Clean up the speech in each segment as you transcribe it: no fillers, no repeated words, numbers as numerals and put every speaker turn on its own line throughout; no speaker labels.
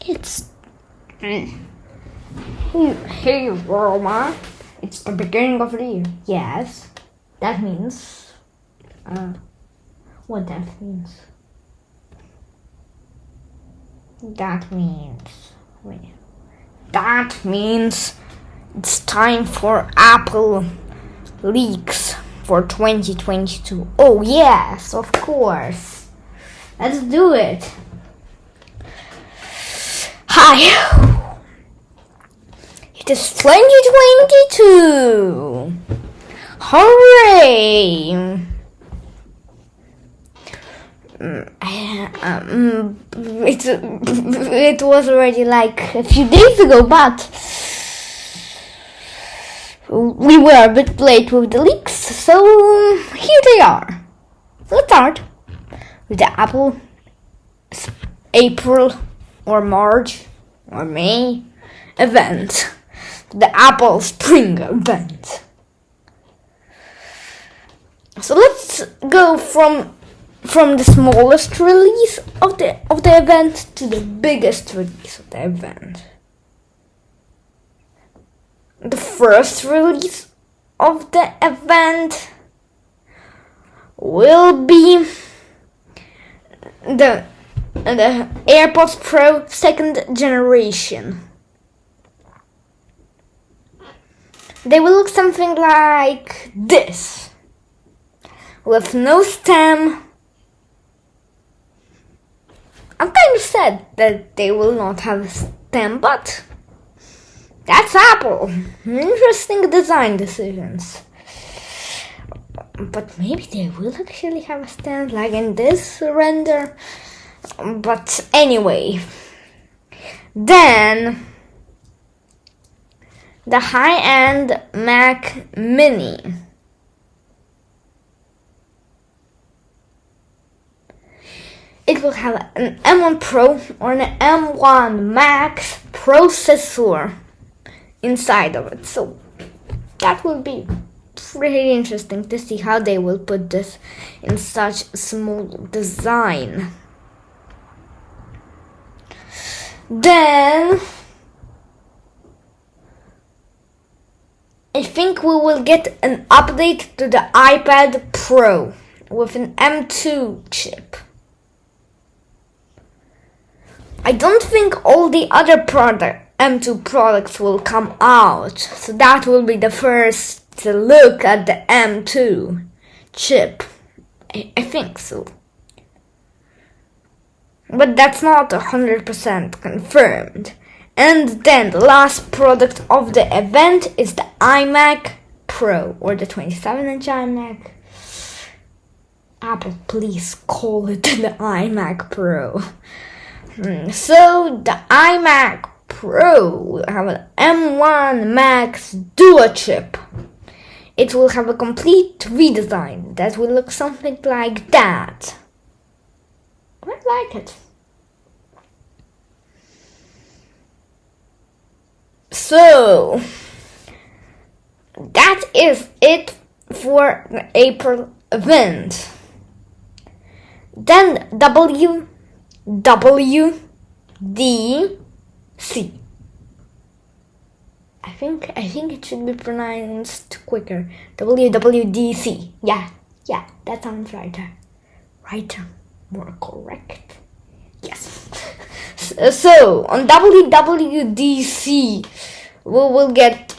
It's... Hey, Roma. It's the beginning of the year. Yes. That means... what that means? That means it's time for Apple leaks for 2022. Oh yes, of course. Let's do it. Hi. It is 2022. Hooray. It was already like a few days ago, but we were a bit late with the leaks, so here they are. Let's start with the Apple April or March or May event, the Apple Spring event. So let's go from the smallest release of the event to the biggest release of the event. The first release of the event will be the AirPods Pro 2nd generation. They will look something like this, with no stem. I'm kind of sad that they will not have a stem, but that's Apple. Interesting design decisions. But maybe they will actually have a stand like in this render. But anyway, then the high-end Mac Mini. It will have an M1 Pro or an M1 Max processor inside of it. So that will be pretty interesting to see how they will put this in such small design. Then I think we will get an update to the iPad Pro with an M2 chip. I don't think all the other M2 products will come out, so that will be the first look at the M2 chip. I think so. But that's not 100% confirmed. And then the last product of the event is the iMac Pro, or the 27-inch iMac. Apple, please call it the iMac Pro. So the iMac Pro will have an M1 Max Duo chip. It will have a complete redesign that will look something like that. I like it. So that is it for the April event. Then WWDC. I think it should be pronounced quicker. WWDC. Yeah, that sounds right. More correct. Yes. So on WWDC, we will get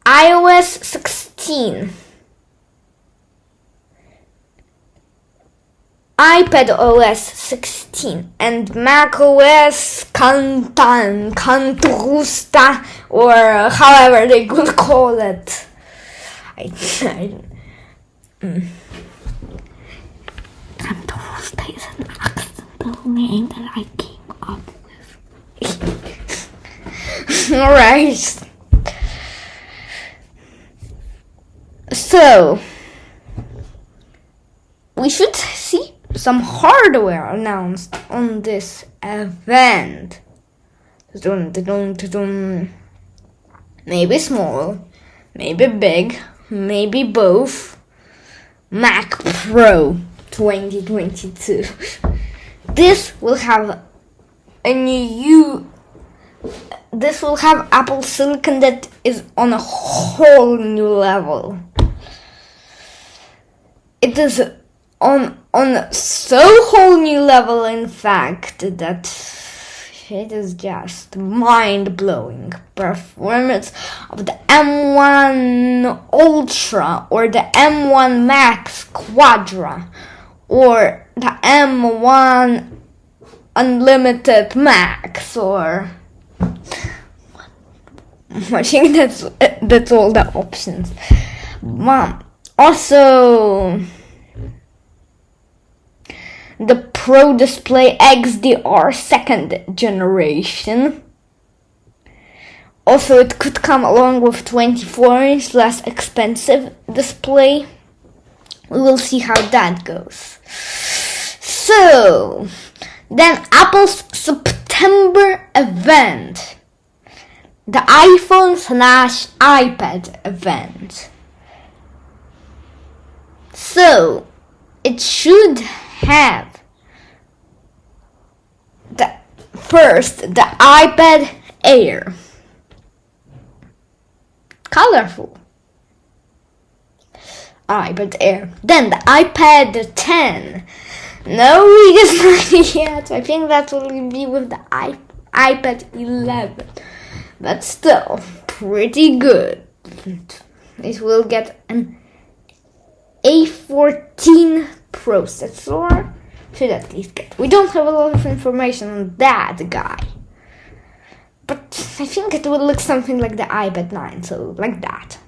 iOS 16. iPadOS 16 and macOS Cantusta, or however they could call it. Cantusta is an accidental name that I came up with. Alright. So we should see some hardware announced on this event. Maybe small, maybe big, maybe both. Mac Pro 2022. this will have this will have Apple Silicon that is on a whole new level. It is on so whole new level, in fact, that it is just mind-blowing. Performance of the M1 Ultra or the M1 Max Quadra or the M1 Unlimited Max, or I think that's all the options. Also, the Pro Display XDR 2nd generation. Also, it could come along with 24-inch less expensive display. We will see how that goes. So, then Apple's September event. The iPhone/iPad event. So, it should have the iPad Air. Colorful. iPad Air. Then the iPad 10. No biggest yet. I think that will be with the iPad 11. But still, pretty good. It will get an A14 processor. Should at least get. We don't have a lot of information on that guy. But I think it will look something like the iPad 9, so like that.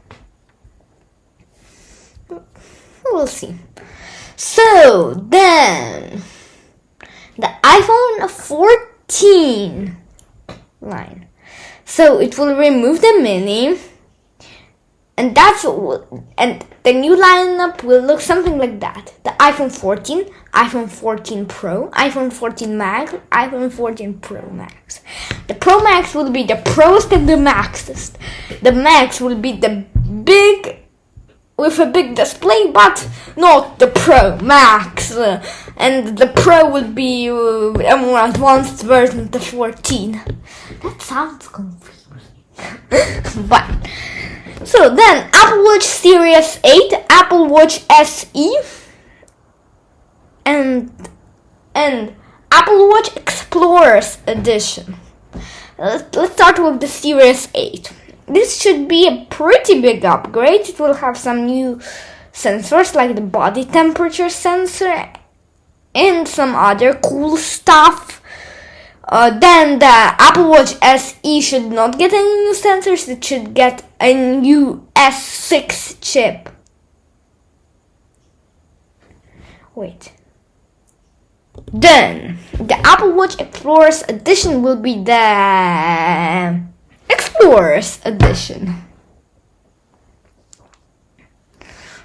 We'll see. So then, the iPhone 14 line. So it will remove the mini, and the new lineup will look something like that. The iPhone 14, iPhone 14 Pro, iPhone 14 Max, iPhone 14 Pro Max. The Pro Max will be the Prost and the Maxest. The Max will be the big, with a big display, but not the Pro Max. And the Pro will be a more advanced version of the 14. That sounds confusing. But, so then, Apple Watch Series 8, Apple Watch SE, and Apple Watch Explorers Edition. Let's start with the Series 8. This should be a pretty big upgrade. It will have some new sensors like the body temperature sensor and some other cool stuff. Then the Apple Watch SE should not get any new sensors. It should get a new S6 chip. Wait. Then the Apple Watch Explorers Edition will be the Explorers Edition.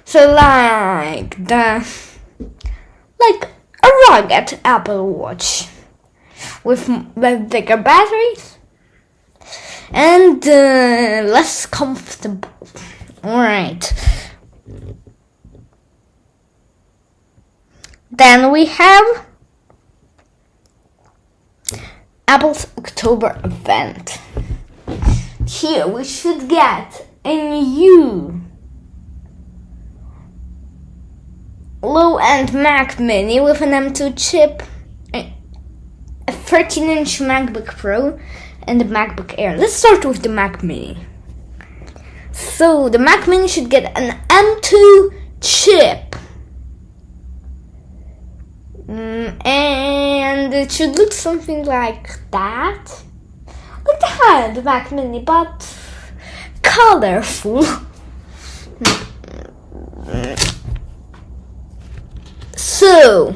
So like a rugged Apple Watch with bigger batteries and less comfortable. Alright. Then we have Apple's October event. Here we should get a new low-end Mac Mini with an M2 chip, a 13-inch MacBook Pro, and the MacBook Air. Let's start with the Mac Mini. So the Mac Mini should get an M2 chip. And it should look something like that. Like the Mac Mini, but colorful. So,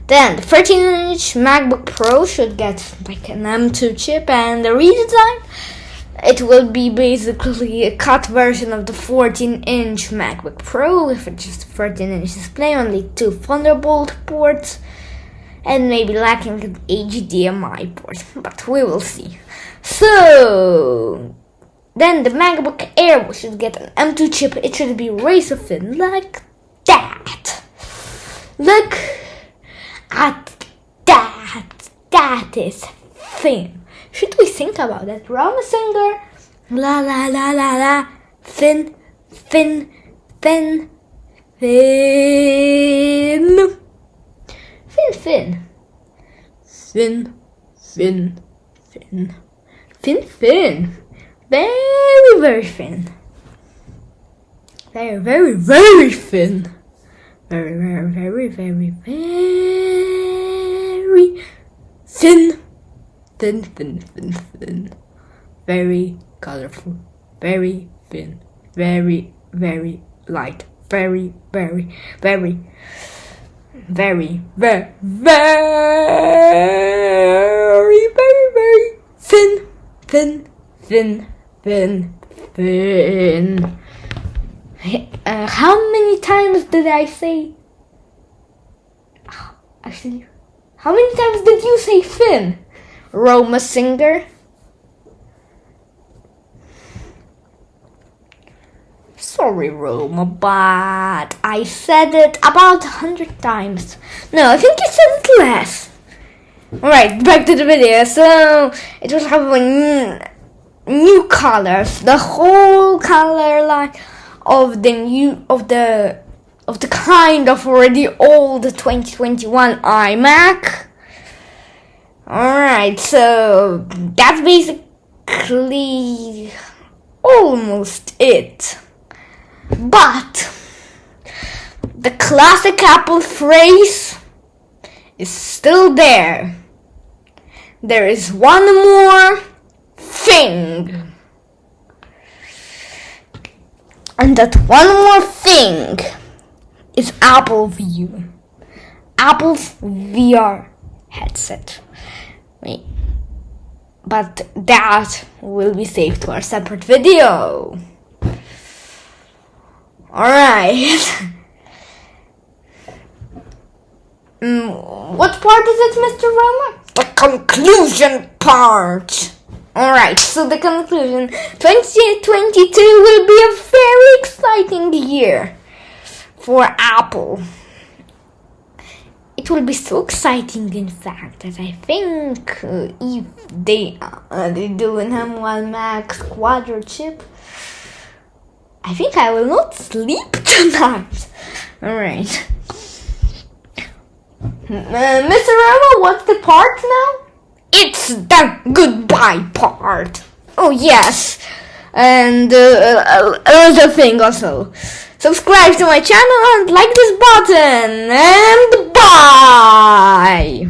then the 13-inch MacBook Pro should get like an M2 chip, and the redesign, it will be basically a cut version of the 14-inch MacBook Pro with just a 13-inch display, only 2 Thunderbolt ports, and maybe lacking an HDMI port, but we will see. So, then the MacBook Air should get an M2 chip. It should be razor thin, like that. Look at that is Finn. Should we think about that? Roma singer? La la la la la. Finn, Finn, Finn, Finn. Finn, Finn. Finn, Finn, Finn. Finn, Finn. Very, very thin. Very, very, very thin. Very, very, very, very, very thin. Thin, thin, thin, thin. Very colorful. Very thin. Very, very light. Very, very, very, very, very, very, very, very thin. Thin, thin, thin, thin. How many times did I say? Actually, how many times did you say Finn? Roma singer. Sorry, Roma, but I said it about 100 times. No, I think you said it less. Alright, back to the video. So it was having new colors, the whole color line of the kind of already old 2021 iMac. Alright, so that's basically almost it. But the classic Apple phrase is still there. There is one more thing. And that one more thing is Apple View. Apple's VR headset. Wait. But that will be saved for a separate video. Alright. What part is it, Mr. Roma? The conclusion part. Alright, so the conclusion. 2022 will be a very exciting year for Apple. It will be so exciting, in fact, that I think if they do an M1 Max Quadro chip, I think I will not sleep tonight. Alright. Mr. Roma, what's the part now? It's the goodbye part. Oh, yes. And another thing also. Subscribe to my channel and like this button. And bye.